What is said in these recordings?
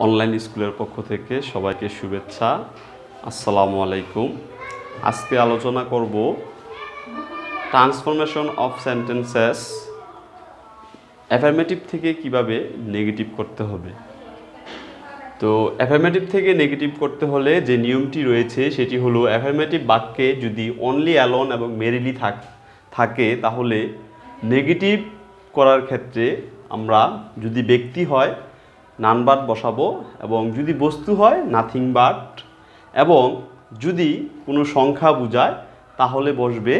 Online স্কুলের পক্ষ থেকে সবাইকে শুভেচ্ছা। আসসালামু আলাইকুম। আজকে আলোচনা করব ট্রান্সফরমেশন অফ সেন্টেন্সেস অ্যাফার্মেটিভ থেকে কিভাবে নেগেটিভ করতে হবে। তো অ্যাফার্মেটিভ থেকে নেগেটিভ করতে হলে যে নিয়মটি রয়েছে সেটি হলো, অ্যাফার্মেটিভ বাক্যে যদি অনলি অ্যালোন এবং মেরিলি থাকে তাহলে নেগেটিভ করার ক্ষেত্রে আমরা যদি ব্যক্তি হয় নান বাট বসাবো, এবং যদি বস্তু হয় নাথিং বাট, এবং যদি কোনো সংখ্যা বোঝায় তাহলে বসবে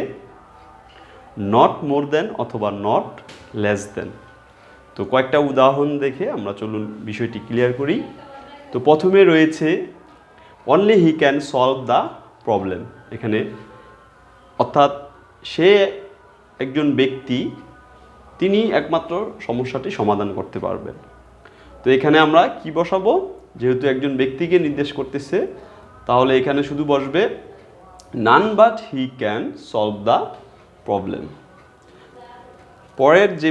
নট মোর দেন অথবা নট লেস দেন। তো কয়েকটা উদাহরণ দেখে আমরা চলুন বিষয়টি ক্লিয়ার করি। তো প্রথমে রয়েছে only he can solve the problem. এখানে অর্থাৎ সে একজন ব্যক্তি, তিনি একমাত্র সমস্যাটি সমাধান করতে পারবেন। তো এখানে আমরা কি বসাবো? যেহেতু একজন ব্যক্তিকে নির্দেশ করতেছে তাহলে এখানে শুধু বসবে none but he can solve the problem. পরের যে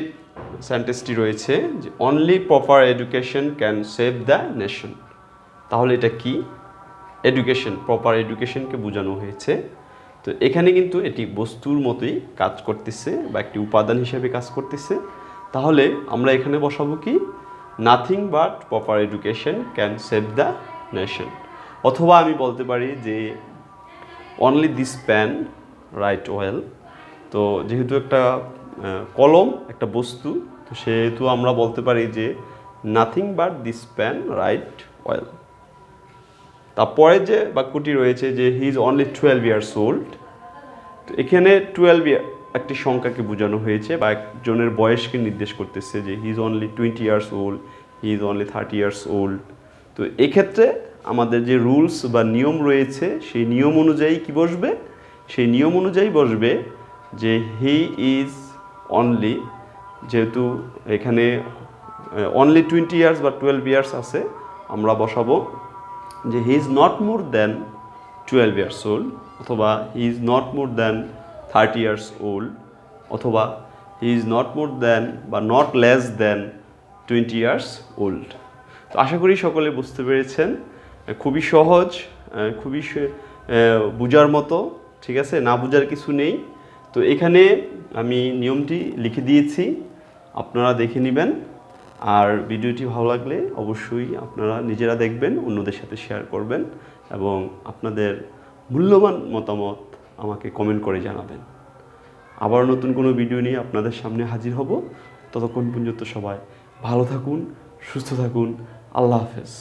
সেন্টেন্সটি রয়েছে যে only proper education can save the nation. তাহলে এটা কি? এডুকেশন, প্রপার এডুকেশনকে বোঝানো হয়েছে। তো এখানে কিন্তু এটি বস্তুর মতোই কাজ করতেছে বা একটি উপাদান হিসেবে কাজ করতেছে। তাহলে আমরা এখানে বসাবো কি? Nothing but proper education can save the nation. অথবা আমি বলতে পারি যে only this pan right well. তো যেহেতু একটা কলম একটা বস্তু, তো সেহেতু আমরা বলতে পারি যে nothing but this pan right well. তারপরে যে বাক্যটি রয়েছে যে he is only 12 years old. তো এখানে 12 একটি সংখ্যাকে বোঝানো হয়েছে বা একজনের বয়সকে নির্দেশ করতেছে যে he is only 20 years old, he is only 30 years old. তো এক্ষেত্রে আমাদের যে রুলস বা নিয়ম রয়েছে সেই নিয়ম অনুযায়ী কি বসবে? সেই নিয়ম অনুযায়ী বসবে যে হি ইজ অনলি, যেহেতু এখানে অনলি 20 ইয়ার্স বা 12 ইয়ার্স আছে, আমরা বসাবো যে he is not more than 12 years old, অথবা he is not more than 30 years old, অথবা he is not more than বা not less than 20 years old. তো আশা করি সকলে বুঝতে পেরেছেন। খুবই সহজ, খুবই বোঝার মতো, ঠিক আছে, না বোঝার কিছু নেই। তো এখানে আমি নিয়মটি লিখে দিয়েছি, আপনারা দেখে নেবেন। আর ভিডিওটি ভালো লাগলে অবশ্যই আপনারা নিজেরা দেখবেন, অন্যদের সাথে শেয়ার করবেন এবং আপনাদের মূল্যবান মতামত আমাকে কমেন্ট করে জানাবেন। আবার নতুন কোনো ভিডিও নিয়ে আপনাদের সামনে হাজির হব। ততক্ষণ পর্যন্ত সবাই ভালো থাকুন, সুস্থ থাকুন। আল্লাহ হাফেজ।